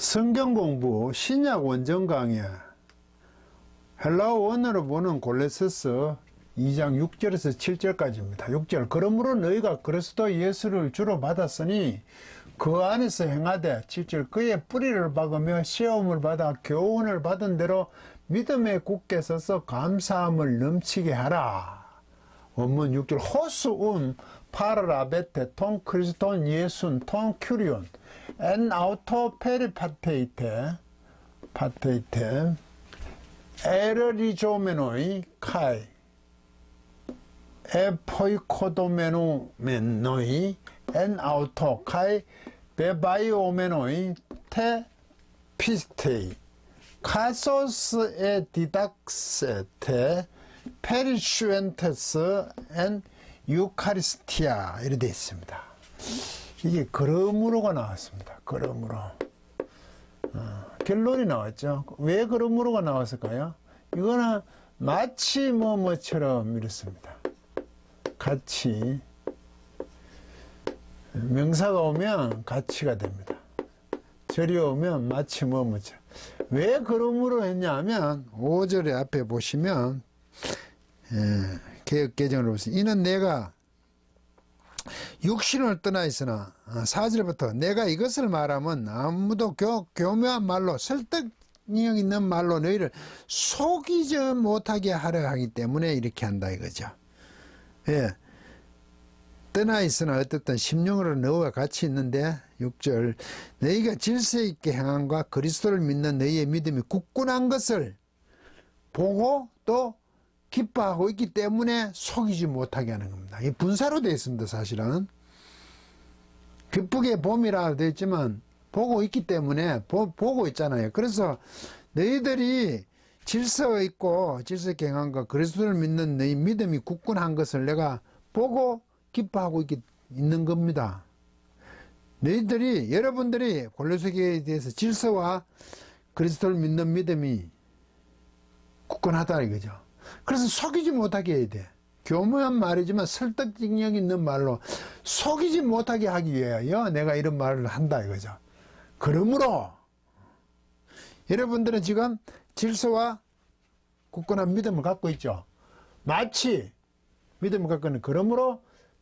성경 공부 신약 원정 강의 헬라어 원어로 보는 골로새서 2장 6절에서 7절까지입니다. 6절 그러므로 너희가 그리스도 예수를 주로 받았으니 그 안에서 행하되 7절 그의 뿌리를 박으며 시험을 받아 교훈을 받은 대로 믿음에 굳게 서서 감사함을 넘치게 하라. 원문 6절 호수움 파르라베테 톤 크리스톤 예순 톤 큐리온 엔 아우토 페리파테이테 파테이테 에르리조메노이 카이 에포이코도메노메노이 엔 아우토 카이 베바이오메노이 테 피스테이 카소스 에 디닥세테 페리슈엔테스 엔 유카리스티아 이렇게 되어 있습니다. 이게 그러므로가 나왔습니다. 그러므로 결론이 나왔죠. 왜 그러므로가 나왔을까요? 이거는 마치 뭐뭐처럼 이렇습니다. 같이 명사가 오면 같이가 됩니다. 절이 오면 마치 뭐뭐처럼. 왜 그러므로 했냐면 5절에 앞에 보시면 개역개정을 보시면 이는 내가 육신을 떠나 있으나 4절부터 내가 이것을 말하면 아무도 교묘한 말로 설득력 있는 말로 너희를 속이지 못하게 하려 하기 때문에 이렇게 한다 이거죠. 예. 떠나 있으나 어떻든 심령으로 너와 같이 있는데 6절 너희가 질서 있게 행함과 그리스도를 믿는 너희의 믿음이 굳건한 것을 보고 또 기뻐하고 있기 때문에 속이지 못하게 하는 겁니다. 이 분사로 되어 있습니다. 사실은 기쁘게 봄이라 되어 있지만 보고 있기 때문에 보고 있잖아요. 그래서 너희들이 질서 있고 질서 있게 행함과 그리스도를 믿는 너희 믿음이 굳건한 것을 내가 보고 기뻐하고 있는 겁니다. 여러분들이 골로새에 대해서 질서와 그리스도를 믿는 믿음이 굳건하다 이거죠. 그래서 속이지 못하게 해야 돼. 교묘한 말이지만 설득력 있는 말로 속이지 못하게 하기 위하여 내가 이런 말을 한다 이거죠. 그러므로 여러분들은 지금 질서와 굳건한 믿음을 갖고 있죠. 마치 믿음을 갖고 있는 그러므로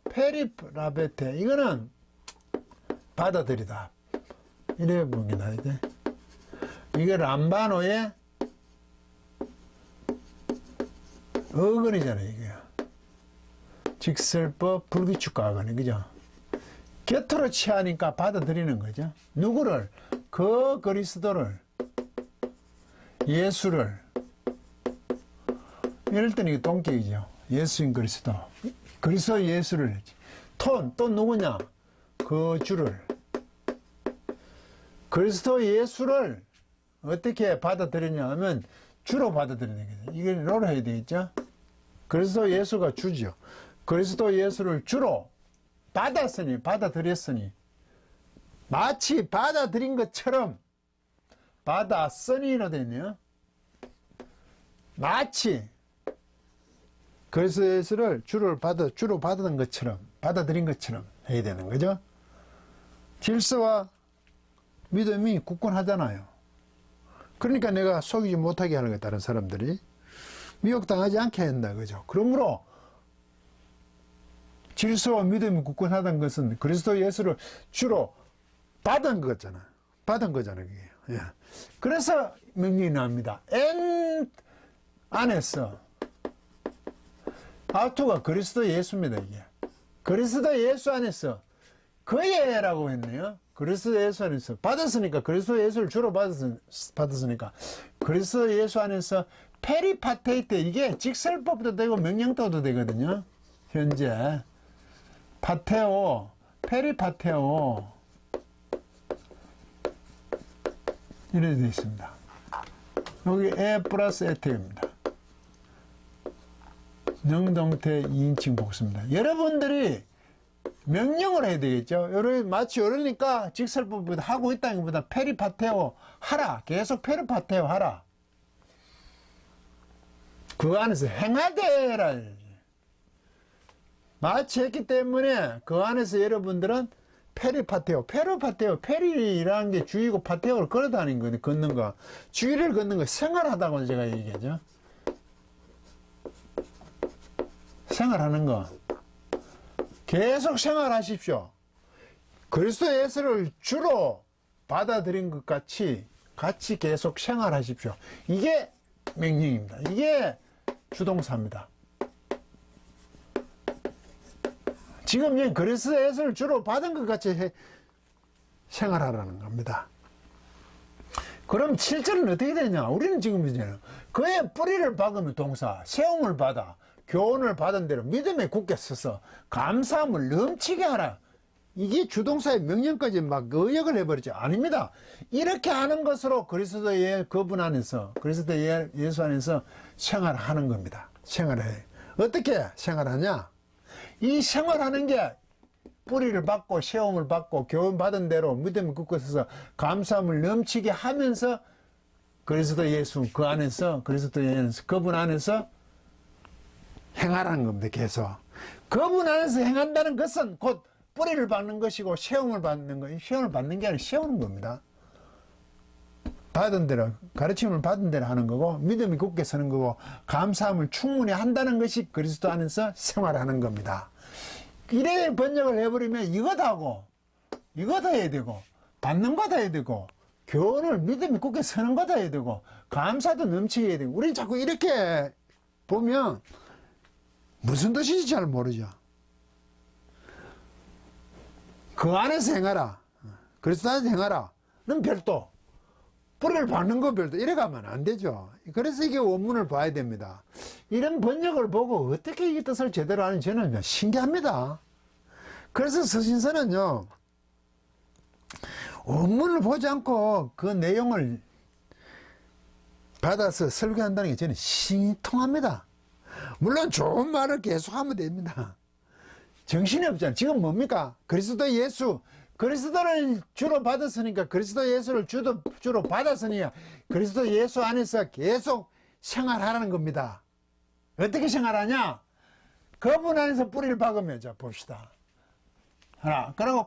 페리라베테 이거는 받아들이다. 이래 보는 게 나야 돼. 이게 람바노의 어근이잖아요, 이게. 직설법 불규칙과 어근, 그죠? 곁으로 취하니까 받아들이는 거죠. 누구를? 그 그리스도를, 예수를. 이럴 때는 이게 동격이죠. 예수인 그리스도. 그리스도 예수를. 또 누구냐? 그 주를. 그리스도 예수를 어떻게 받아들이냐 하면 주로 받아들이는 거죠. 이게 로로 해야 되겠죠? 그리스도 예수가 주죠. 그리스도 예수를 주로 받아들였으니 마치 받아들인 것처럼 받았으니로 되네요. 마치 그리스도 예수를 주로 받은 것처럼 받아들인 것처럼 해야 되는 거죠. 질서와 믿음이 굳건하잖아요. 그러니까 내가 속이지 못하게 하는 거야. 다른 사람들이 미혹당하지 않게 한다 그죠. 그러므로 질서와 믿음이 굳건하다는 것은 그리스도 예수를 주로 받은 거잖아. 받은 거잖아 그게. 예. 그래서 명령이 나옵니다. 엔 안에서 아우토가 그리스도 예수입니다. 이게 그리스도 예수 안에서 그의라고 했네요. 그리스도 예수 안에서 받았으니까 그리스도 예수를 주로 받았으니까 그리스도 예수 안에서 페리파테이테 이게 직설법도 되고 명령도도 되거든요. 현재 파테오 페리파테오 이렇게 되어 있습니다. 여기 에 플러스 에테입니다. 능동태 2인칭 복수입니다. 여러분들이 명령을 해야 되겠죠. 마치 이러니까 직설법보다 하고 있다는 것보다 페리파테오 하라. 계속 페리파테오 하라. 그 안에서 행하되라. 마치 했기 때문에 그 안에서 여러분들은 페리파테오, 페리라는 게 주이고 파테오를 걸어다니는 거네, 걷는 거. 주위를 걷는 거 생활하다고 제가 얘기하죠. 생활하는 거. 계속 생활하십시오. 그리스도 예수를 주로 받아들인 것 같이 계속 생활하십시오. 이게 명령입니다. 이게 주동사입니다. 지금 그리스도 예수를 주로 받은 것 같이 생활하라는 겁니다. 그럼 7절은 어떻게 되냐? 우리는 지금 이제는 그의 뿌리를 박으면 동사, 세움을 받아, 교훈을 받은 대로 믿음에 굳게 서서 감사함을 넘치게 하라. 이게 주동사의 명령까지 막 의역을 해버리죠. 아닙니다. 이렇게 하는 것으로 그리스도의 그분 안에서, 그리스도 예수 안에서 생활하는 겁니다. 생활해. 어떻게 생활하냐? 이 생활하는 게 뿌리를 받고 세움을 받고 교훈 받은 대로 믿음을 굳게 서서 감사함을 넘치게 하면서 그리스도 예수 그 안에서, 그리스도 예수 그분 안에서 행하라는 겁니다. 계속 그분 안에서 행한다는 것은 곧 뿌리를 받는 것이고 세움을 받는 거, 세움을 받는 게 아니라 세우는 겁니다. 받은 대로, 가르침을 받은 대로 하는 거고 믿음이 굳게 서는 거고 감사함을 충분히 한다는 것이 그리스도 안에서 생활하는 겁니다. 이래 번역을 해버리면 이것도 하고 이것도 해야 되고 받는 것도 해야 되고 교훈을 믿음이 굳게 서는 것도 해야 되고 감사도 넘치게 해야 되고 우리는 자꾸 이렇게 보면 무슨 뜻인지 잘 모르죠. 그 안에서 행하라. 그리스도 안에서 행하라. 는 별도. 뿌리를 박는 거 별도. 이래 가면 안 되죠. 그래서 이게 원문을 봐야 됩니다. 이런 번역을 보고 어떻게 이 뜻을 제대로 하는지 저는 신기합니다. 그래서 서신서는요, 원문을 보지 않고 그 내용을 받아서 설교한다는 게 저는 신통합니다. 물론 좋은 말을 계속하면 됩니다. 정신이 없잖아요. 지금 뭡니까? 그리스도 예수, 그리스도를 주로 받았으니까 그리스도 예수를 주로 받았으니까 그리스도 예수 안에서 계속 생활하라는 겁니다. 어떻게 생활하냐? 그분 안에서 뿌리를 박으면, 자 봅시다. 하나, 그리고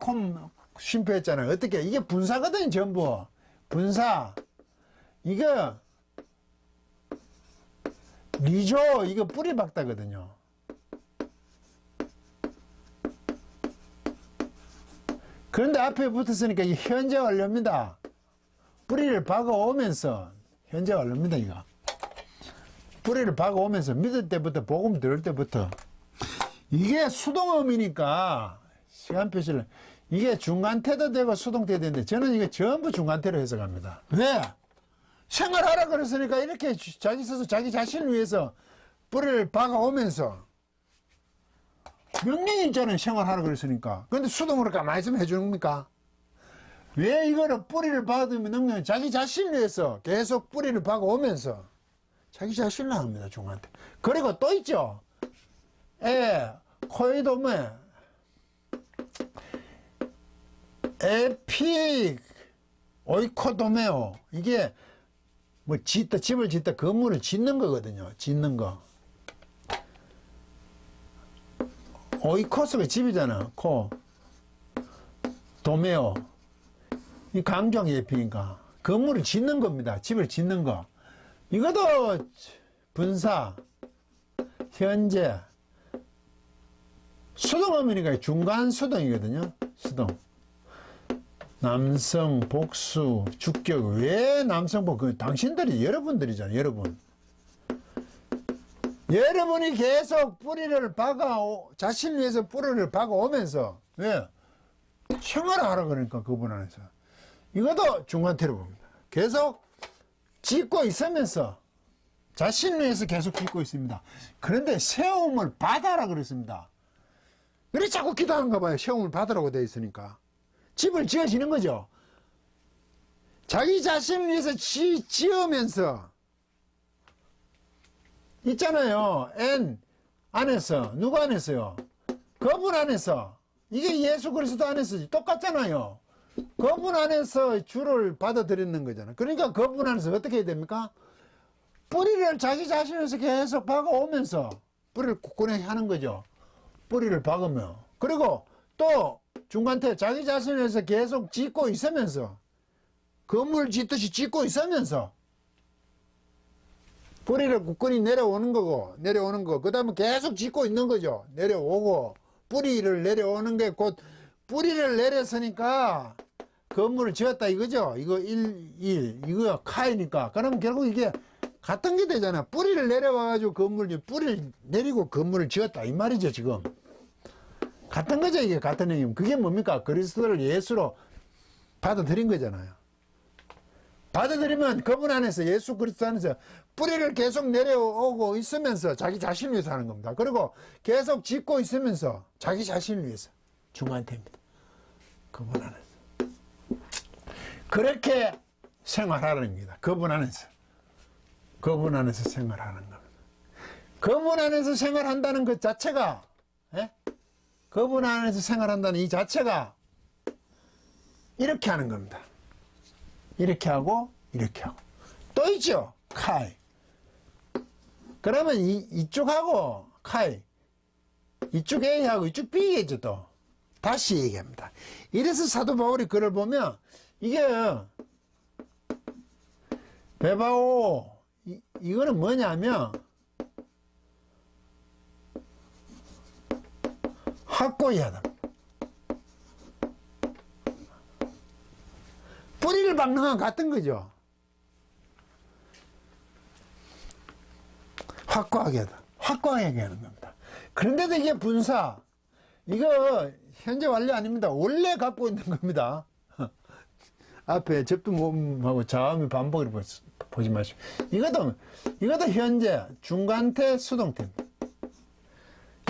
쉼표했잖아요. 어떻게? 이게 분사거든요, 전부. 분사. 이거 리조, 이거 뿌리 박다거든요. 그런데 앞에 붙었으니까 이 현재 완료입니다. 뿌리를 박아오면서, 현재 완료입니다, 이거. 뿌리를 박아오면서, 믿을 때부터, 복음 들을 때부터. 이게 수동음이니까, 시간표시를, 이게 중간태도 되고 수동태도 되는데, 저는 이거 전부 중간태로 해석합니다. 왜? 생활하라 그랬으니까 이렇게 자기 스스로 자기 자신을 위해서 뿌리를 박아오면서, 명령이 있잖아요. 생활하라 그랬으니까. 근데 수동으로 가만히 있으면 해주는 겁니까? 왜 이거를 뿌리를 박으면 능력이 자기 자신을 위해서 계속 뿌리를 박아오면서 자기 자신을 합니다. 중간태. 그리고 또 있죠. 코이도메, 에피, 오이코도메오. 이게 뭐 집을 짓다, 건물을 짓는 거거든요. 짓는 거. 오이코스가 집이잖아. 도메오. 이 강정 예피니까. 건물을 짓는 겁니다. 집을 짓는 거. 이것도 분사, 현재, 수동어미니까 중간 수동이거든요. 수동. 남성, 복수, 주격. 왜 남성, 복수? 당신들이, 여러분들이잖아요. 여러분이 계속 뿌리를 자신을 위해서 뿌리를 박아오면서, 왜? 생활하라 그러니까, 그분 안에서. 이것도 중간태로 봅니다. 계속 짓고 있으면서, 자신을 위해서 계속 짓고 있습니다. 그런데 세움을 받아라 그랬습니다. 왜 자꾸 기도하는가 봐요. 세움을 받으라고 되어 있으니까. 집을 지어지는 거죠. 자기 자신을 위해서 지으면서, 있잖아요. N 안에서, 누구 안에서요? 그분 안에서. 이게 예수 그리스도 안에서 똑같잖아요. 그분 안에서 주를 받아들이는 거잖아요. 그러니까 그분 안에서 어떻게 해야 됩니까? 뿌리를 자기 자신에서 계속 박아오면서 뿌리를 굳건하게 하는 거죠. 뿌리를 박으며. 그리고 또 중간태 자기 자신에서 계속 짓고 있으면서 건물 짓듯이 짓고 있으면서 뿌리를 굳건히 내려오는 거고 그 다음에 계속 짓고 있는 거죠. 내려오고 뿌리를 내려오는 게 곧 뿌리를 내렸으니까 건물을 지었다 이거죠. 이거 1, 이거 카이니까. 그러면 결국 이게 같은 게 되잖아. 뿌리를 내려와가지고 뿌리를 내리고 건물을 지었다 이 말이죠. 지금 같은 거죠. 이게 같은 얘기면 그게 뭡니까? 그리스도를 예수로 받아들인 거잖아요. 받아들이면 그분 안에서 예수 그리스도 안에서 뿌리를 계속 내려오고 있으면서 자기 자신을 위해서 하는 겁니다. 그리고 계속 짓고 있으면서 자기 자신을 위해서 중간태입니다. 그분 안에서 그렇게 생활하는 겁니다. 그분 안에서 생활하는 겁니다. 그분 안에서 생활한다는 것 자체가 그분 안에서 생활한다는 이 자체가 이렇게 하는 겁니다. 이렇게 하고 또 있죠. 카이. 그러면 이쪽하고 카이, 이쪽 A하고 이쪽 B겠죠. 또 다시 얘기합니다. 이래서 사도 바울이 글을 보면 이게 베바오 이거는 뭐냐면 확고히 하다. 뿌리를 박는 건 같은 거죠. 확고하게 하다. 확고하게 하는 겁니다. 그런데도 이게 분사, 이거 현재 완료 아닙니다. 원래 갖고 있는 겁니다. 앞에 접두모음하고 자음의 반복을 보지 마시고. 이것도 현재 중간태, 수동태입니다.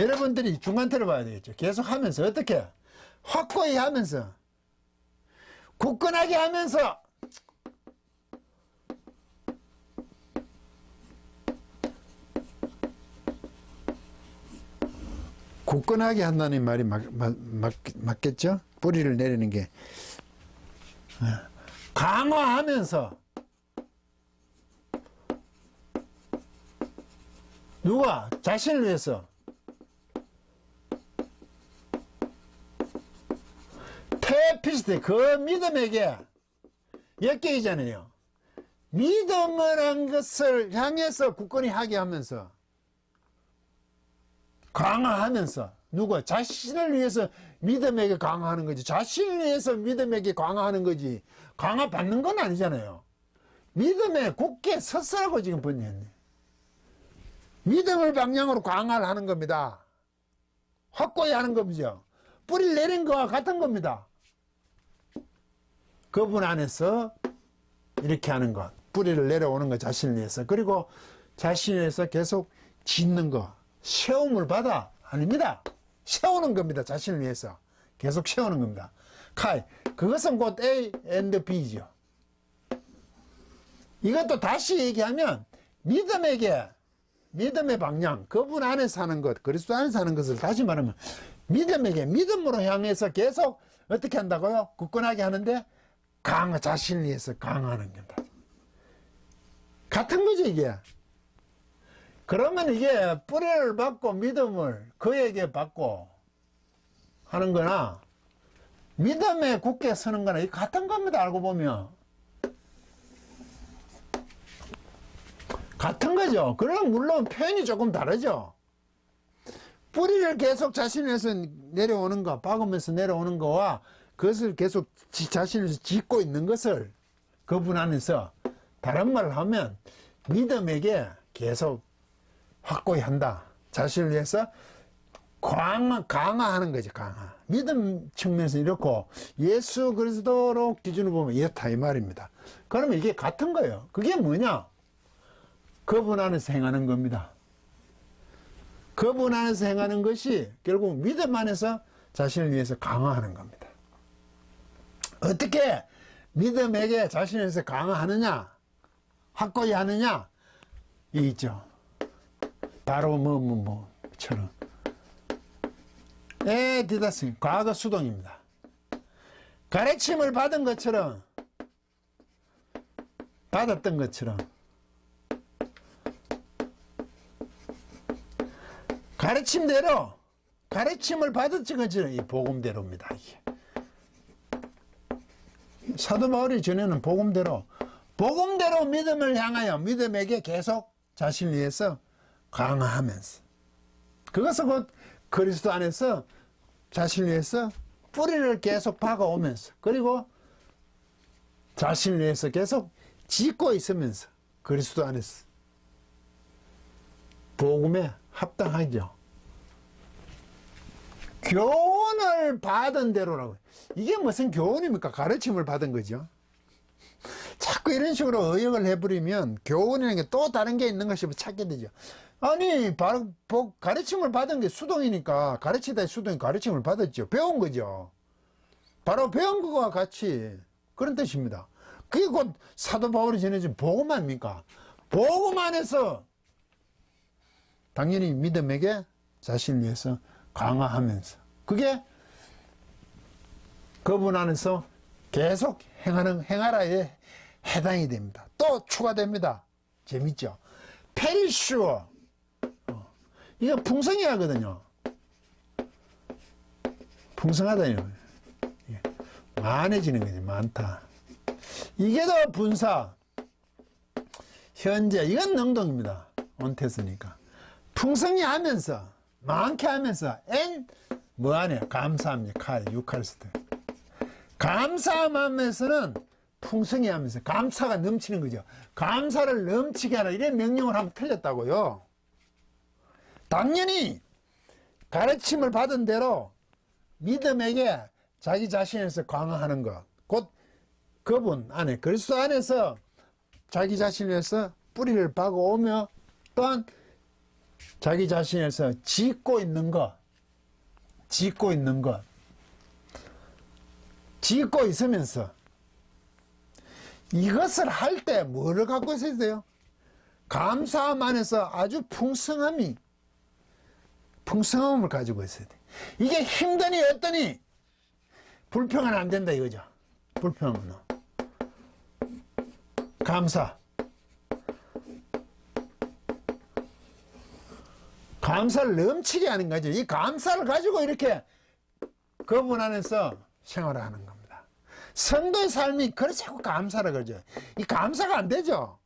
여러분들이 중간태를 봐야 되겠죠. 계속 하면서 어떻게? 확고히 하면서 굳건하게 하면서 굳건하게 한다는 말이 맞겠죠? 뿌리를 내리는 게 강화하면서 누가? 자신을 위해서 테피스트 그 믿음에게 엮이잖아요. 믿음을 한 것을 향해서 굳건히 하게 하면서 강화하면서 누가? 자신을 위해서 믿음에게 강화하는 거지. 자신을 위해서 믿음에게 강화하는 거지. 강화받는 건 아니잖아요. 믿음에 굳게 섰으라고 지금 번역했네. 믿음을 방향으로 강화를 하는 겁니다. 확고히 하는 겁니다. 뿌리를 내린 거와 같은 겁니다. 그분 안에서 이렇게 하는 것. 뿌리를 내려오는 것 자신을 위해서. 그리고 자신을 위해서 계속 짓는 것. 세움을 받아? 아닙니다. 세우는 겁니다. 자신을 위해서. 계속 세우는 겁니다. 카이. 그것은 곧 A and B죠. 이것도 다시 얘기하면 믿음의 방향, 그분 안에서 하는 것, 그리스도 안에서 하는 것을 다시 말하면 믿음으로 향해서 계속 어떻게 한다고요? 굳건하게 하는데 자신을 위해서 강화하는 겁니다. 같은 거죠, 이게. 그러면 이게 뿌리를 받고 믿음을 그에게 받고 하는 거나 믿음에 굳게 서는 거나 같은 겁니다. 알고 보면 같은 거죠. 그럼 물론 표현이 조금 다르죠. 뿌리를 계속 자신에서 내려오는 거, 박으면서 내려오는 거와 그것을 계속 자신에서 짓고 있는 것을 그분 안에서 다른 말을 하면 믿음에게 계속 확고히 한다. 자신을 위해서 강화하는 거지, 강화. 믿음 측면에서 이렇고 예수 그리스도로 기준으로 보면 이렇다 이 말입니다. 그러면 이게 같은 거예요. 그게 뭐냐? 그분 안에서 행하는 겁니다. 그분 안에서 행하는 것이 결국 믿음 안에서 자신을 위해서 강화하는 겁니다. 어떻게 믿음에게 자신에서 강화하느냐, 확고히 하느냐, 이 있죠. 바로 뭐처럼 디다스 과거 수동입니다. 가르침을 받은 것처럼 받았던 것처럼 가르침대로 가르침을 받았지, 그죠? 이 복음대로입니다. 이게. 사도 바울이 전에는 복음대로 믿음을 향하여 믿음에게 계속 자신을 위해서 강화하면서, 그것은 곧 그리스도 안에서 자신을 위해서 뿌리를 계속 박아오면서, 그리고 자신을 위해서 계속 짓고 있으면서 그리스도 안에서 복음에 합당하죠. 교훈을 받은 대로라고. 이게 무슨 교훈입니까? 가르침을 받은 거죠. 자꾸 이런 식으로 의역을 해버리면 교훈이라는 게 또 다른 게 있는 것이 찾게 되죠. 아니, 바로 가르침을 받은 게 수동이니까, 가르치다 수동이 가르침을 받았죠. 배운 거죠. 바로 배운 것과 같이 그런 뜻입니다. 그게 곧 사도 바울이 전해준 복음 아닙니까? 복음 안에서 당연히 믿음에게 자신을 위해서 강화하면서, 그게 그분 안에서 계속 행하라에 해당이 됩니다. 또 추가됩니다. 재밌죠? 페리슈어. 이거 풍성해야 하거든요. 풍성하다요. 많아지는 거지, 많다. 이게 더 분사. 현재, 이건 능동입니다. 온태스니까. 풍성히 하면서, 많게 하면서, 뭐 하냐? 감사합니다. 6칼스트. 감사함하면서는 풍성히 하면서, 감사가 넘치는 거죠. 감사를 넘치게 하라. 이런 명령을 하면 틀렸다고요. 당연히 가르침을 받은 대로 믿음에게 자기 자신에서 강화하는 것, 곧 그분 안에, 그리스도 안에서 자기 자신에서 뿌리를 박아오며, 또한 자기 자신에서 짓고 있는 것, 짓고 있으면서, 이것을 할 때 뭐를 갖고 있어야 돼요? 감사함 안에서 아주 풍성함을 가지고 있어야 돼. 이게 힘드니 어떠니 불평은 안 된다 이거죠. 불평은 감사를 넘치게 하는 거죠. 이 감사를 가지고 이렇게 그분 안에서 생활하는 겁니다. 성도의 삶이 그래서 자꾸 감사라 그러죠. 이 감사가 안 되죠.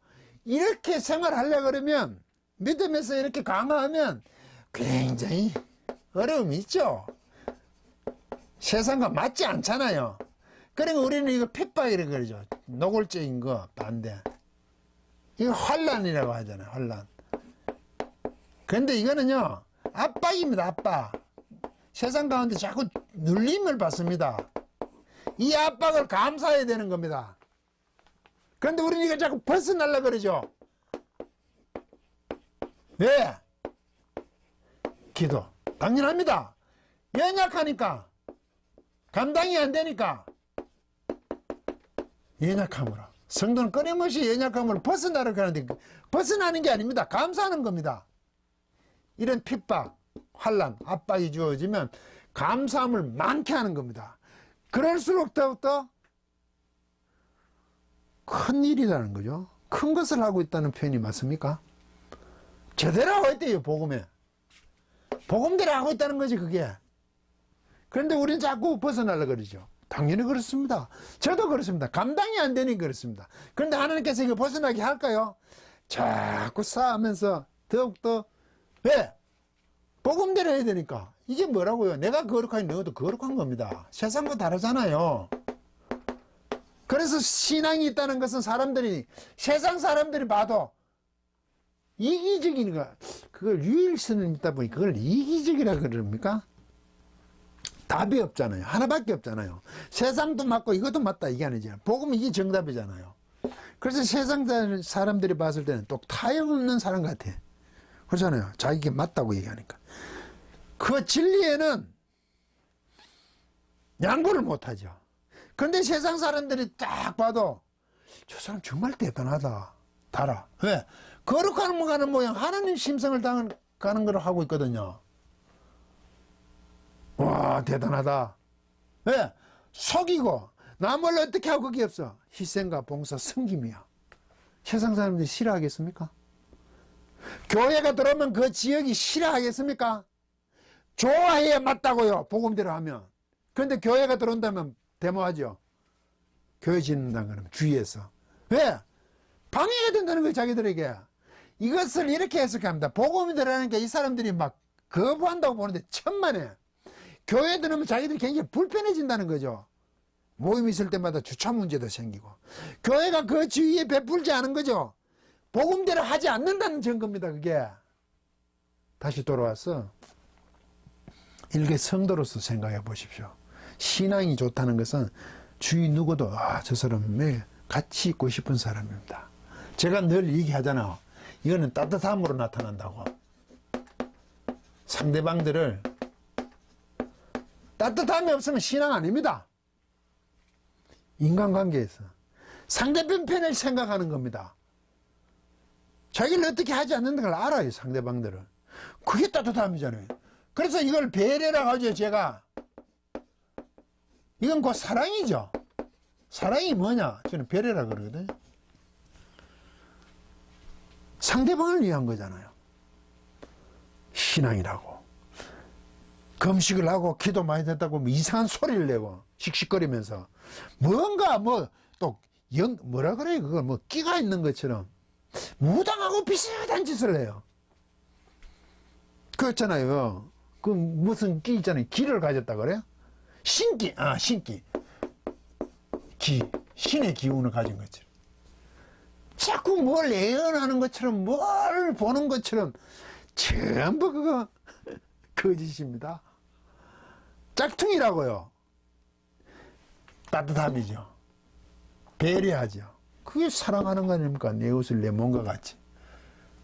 이렇게 생활하려고 그러면, 믿음에서 이렇게 강화하면 굉장히 어려움이 있죠. 세상과 맞지 않잖아요. 그러니까 우리는 이거 핍박이라고 그러죠. 노골적인 거 반대. 이거 환란이라고 하잖아요. 환란. 그런데 이거는요, 압박입니다. 압박. 세상 가운데 자꾸 눌림을 받습니다. 이 압박을 감사해야 되는 겁니다. 그런데 우리는 이거 자꾸 벗어나려고 그러죠. 왜? 기도. 당연합니다. 연약하니까. 감당이 안 되니까. 연약함으로. 성도는 끊임없이 연약함으로 벗어나려고 하는데, 벗어나는 게 아닙니다. 감사하는 겁니다. 이런 핍박, 환란, 압박이 주어지면 감사함을 많게 하는 겁니다. 그럴수록 더욱더 큰 일이라는 거죠. 큰 것을 하고 있다는 표현이 맞습니까? 제대로 하고 있대요, 복음에. 복음대로 하고 있다는 거지, 그게. 그런데 우리는 자꾸 벗어나려고 그러죠. 당연히 그렇습니다. 저도 그렇습니다. 감당이 안 되니 그렇습니다. 그런데 하나님께서 이거 벗어나게 할까요? 자꾸 쌓으면서 더욱더, 왜? 복음대로 해야 되니까. 이게 뭐라고요? 내가 거룩하니 너도 거룩한 겁니다. 세상과 다르잖아요. 그래서 신앙이 있다는 것은 세상 사람들이 봐도 이기적인 거, 그걸 유일선을 믿다 보니 그걸 이기적이라 그럽니까? 답이 없잖아요. 하나밖에 없잖아요. 세상도 맞고 이것도 맞다 이게 아니잖아요. 복음은 이게 정답이잖아요. 그래서 세상 사람들이 봤을 때는 또 타협 없는 사람 같아. 그렇잖아요. 자기게 맞다고 얘기하니까. 그 진리에는 양보를 못하죠. 그런데 세상 사람들이 딱 봐도 저 사람 정말 대단하다. 달아. 왜? 거룩한 모양 하나님 심성을 가는 걸 하고 있거든요. 와, 대단하다. 왜? 속이고 남을 어떻게 하고 그게 없어. 희생과 봉사, 섬김이야. 세상 사람들이 싫어하겠습니까? 교회가 들어오면 그 지역이 싫어하겠습니까? 좋아해야 맞다고요. 복음대로 하면. 그런데 교회가 들어온다면 데모하죠. 교회 짓는다는 거는 주위에서. 왜? 방해가 된다는 거예요. 자기들에게. 이것을 이렇게 해석합니다. 복음이 들어가는 게 이 사람들이 막 거부한다고 보는데 천만에. 교회 들어오면 자기들이 굉장히 불편해진다는 거죠. 모임 있을 때마다 주차 문제도 생기고. 교회가 그 주위에 베풀지 않은 거죠. 복음대로 하지 않는다는 증거입니다. 그게. 다시 돌아와서 일개 성도로서 생각해 보십시오. 신앙이 좋다는 것은 주위 누구도 저 사람은 매일 같이 있고 싶은 사람입니다. 제가 늘 얘기하잖아요. 이거는 따뜻함으로 나타난다고. 상대방들을 따뜻함이 없으면 신앙 아닙니다. 인간관계에서 상대편 편을 생각하는 겁니다. 자기를 어떻게 하지 않는다는 걸 알아요. 상대방들을. 그게 따뜻함이잖아요. 그래서 이걸 배려라고 하죠. 제가 이건 곧 사랑이죠. 사랑이 뭐냐? 저는 배려라고 그러거든요. 상대방을 위한 거잖아요. 신앙이라고. 금식을 하고 기도 많이 됐다고 뭐 이상한 소리를 내고 씩씩거리면서 뭔가 뭐라 그래요? 그걸 뭐 끼가 있는 것처럼 무당하고 비슷한 짓을 해요. 그렇잖아요. 그 무슨 끼 있잖아요. 기를 가졌다 그래요? 신기. 신기. 신의 기운을 가진 것처럼. 자꾸 뭘 예언하는 것처럼 뭘 보는 것처럼 전부 그거 거짓입니다. 짝퉁이라고요. 따뜻함이죠. 배려하죠. 그게 사랑하는 거 아닙니까? 내 옷을 내 몸과 같이.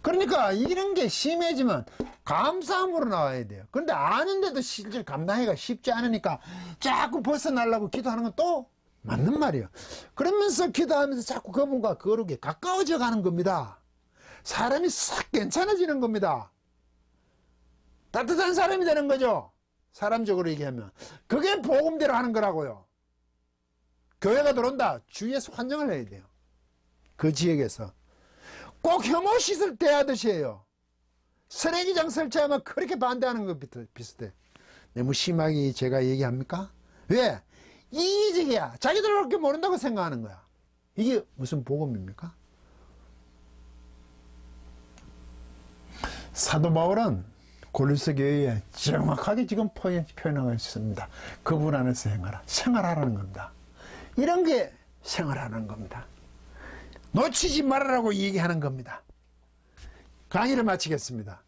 그러니까 이런 게 심해지면 감사함으로 나와야 돼요. 그런데 아는데도 실제 감당하기가 쉽지 않으니까 자꾸 벗어나려고 기도하는 건 또 맞는 말이에요. 그러면서 기도하면서 자꾸 그분과 거룩에 가까워져 가는 겁니다. 사람이 싹 괜찮아지는 겁니다. 따뜻한 사람이 되는 거죠. 사람적으로 얘기하면. 그게 복음대로 하는 거라고요. 교회가 들어온다. 주위에서 환영을 해야 돼요. 그 지역에서. 꼭 혐오 씻을 때 하듯이 해요. 쓰레기장 설치하면 그렇게 반대하는 것 비슷해. 너무 심하게 제가 얘기합니까? 왜? 이기적이야. 자기들 그렇게 모른다고 생각하는 거야. 이게 무슨 복음입니까? 사도 바울은 고린도 교회에 정확하게 지금 표현하고 있습니다. 그분 안에서 생활하라는 겁니다. 이런 게 생활하는 겁니다. 놓치지 말아라고 얘기하는 겁니다. 강의를 마치겠습니다.